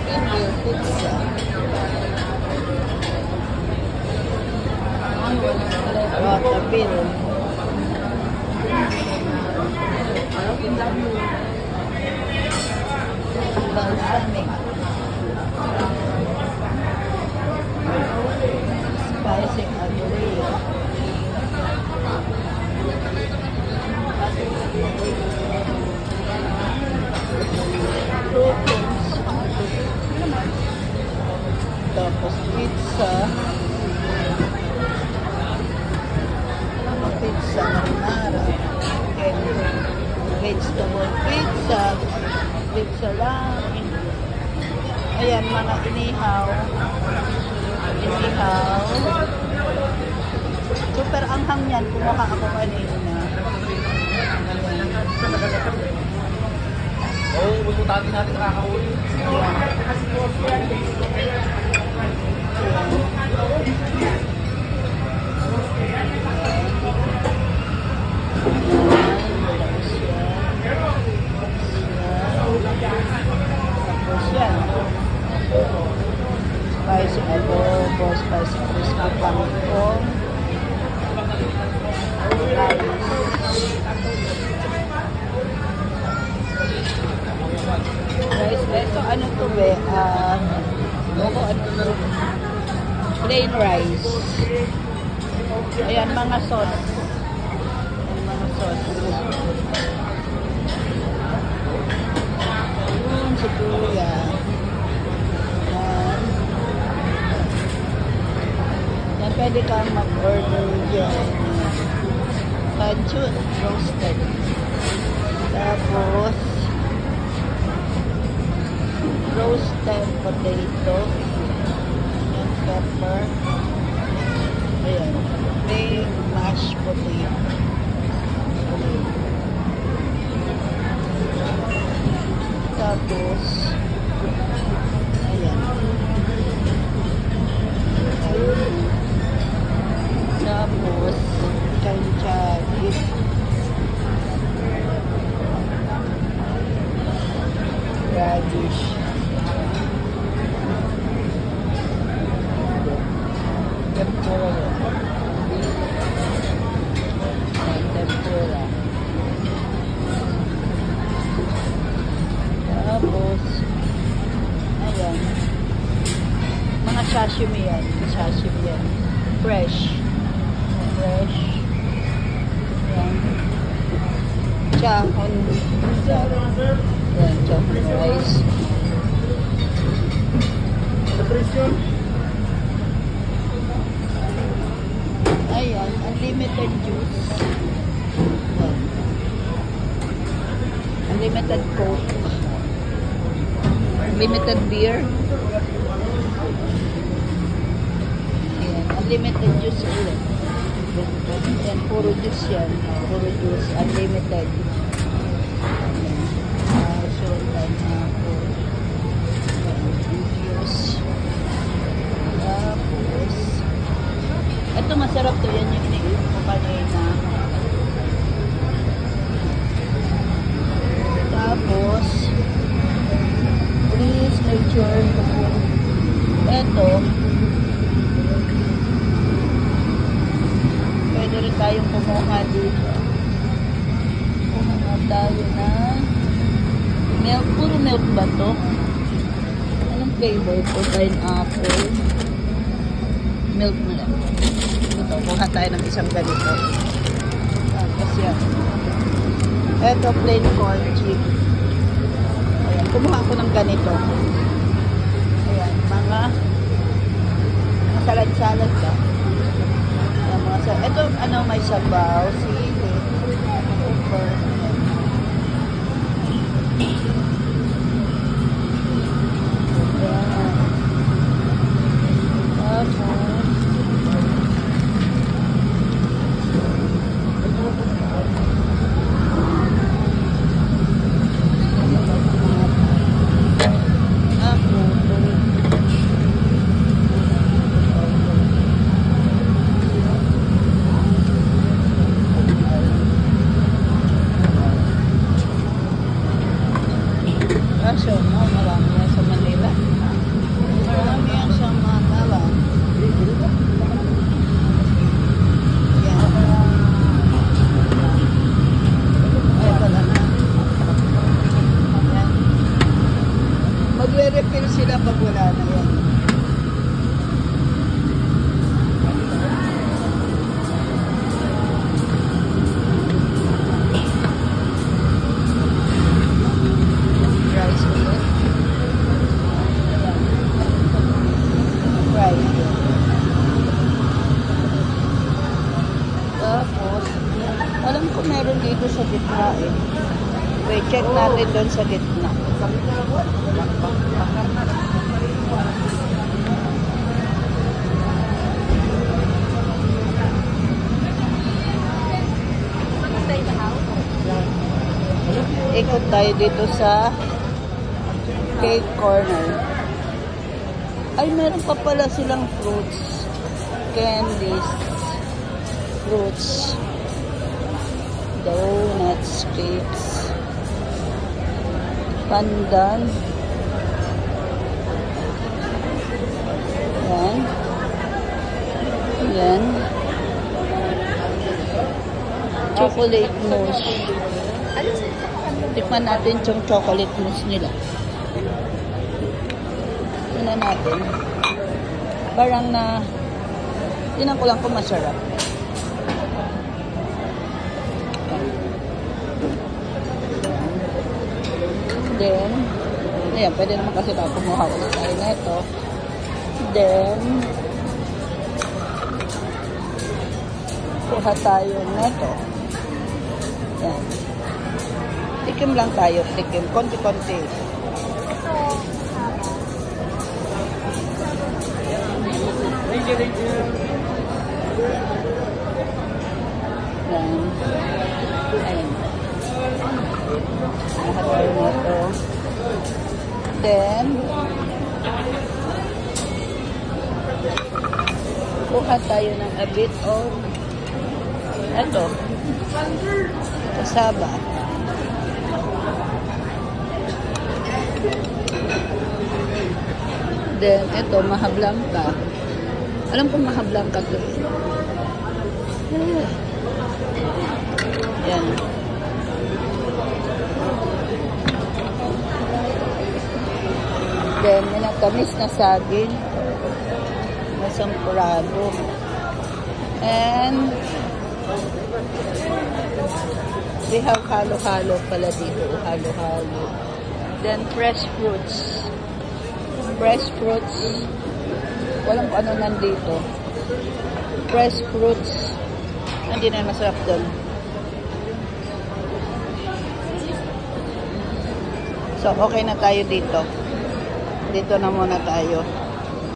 Finger pizza. Waterbill. Balsamic. Spicy aglio. Proteins. Tapos pizza. Pizza marinara. Vegetable pizza. Pizza lang. Ayan, mga inihaw. Inihaw. Super anghang yan. Kumuha ako kanina. Oo, bubutatin natin nakakahuli. Spicy adobo, spicy crispy kangkong, rice. Ito ano to be? Plain rice. Ayan, mga sauce. Ayan, mga sauce. Ayan, sikuya. Yan, pwede kang mag-order yan. Canchut, roasted. Tapos, roasted potato. Yan, pepper. Ayan, big mashed potato. Tapos, ayan. Tapos, kanchari. Radish. Tempura. Tempura. Tapos, ayan. Mga sashimi yan. Sashimi yan. Fresh. Fresh. Yan. Chahon. Yan, chahon rice. Ayan, unlimited juice. Yan. Unlimited Coke. Unlimited beer. Ayan, unlimited juice ulit. Yan, puro juice yan. Puro juice, unlimited. Sultan apple. Juice. Tapos, ito masarap to. Yan yung iniinom ko kanina. Tapos, please make sure ito, pwede rin tayong kumuha dito. Kumuha tayo na milk. Puro milk ba to? Anong flavor to? Pineapple. Milk na lang. Ito, kumuha tayo ng isang ganito. Tapos yan. Ito, plain corn chip. Ayan, kumuha ako ng ganito. Ayan, mga salad-salad ba? Ayan, mga salad. Ito, ano, may sabaw, sili, pepper. Marami yan sa Manila. sila pag wala na yan. Rice ulit. Rice. Tapos, alam ko meron dito sa gitna eh. Wait, check natin doon sa gitna. Ikot tayo dito sa cake corner. Ay, meron pa pala silang fruits, candies, fruits, donuts, cakes, pandan. Yan. Yan. Chocolate mousse. Tikman natin yung chocolate mousse nila. Tingnan natin. Parang na tinan ko lang kung masarap. Then, ayan, pwede naman kasi tayo kumuha ulit tayo na ito. Then, kuha tayo na ito. Ayan. Tikim lang tayo, tikim. Konti-konti. Ayan. Ayan. Lahat tayo na ito. Then, kuha tayo ng a bit of ito. Kasaba. Then, ito, mahablangka. Alam kong mahablangka to. Yan. Then, may nagkamis na saging. May sampurado. And, we have halo-halo pala dito. Halo-halo. Then, fresh fruits. Fresh fruits. Walang kung ano nandito. Fresh fruits. Hindi na masarap doon. So, okay na tayo dito. Dito na muna tayo.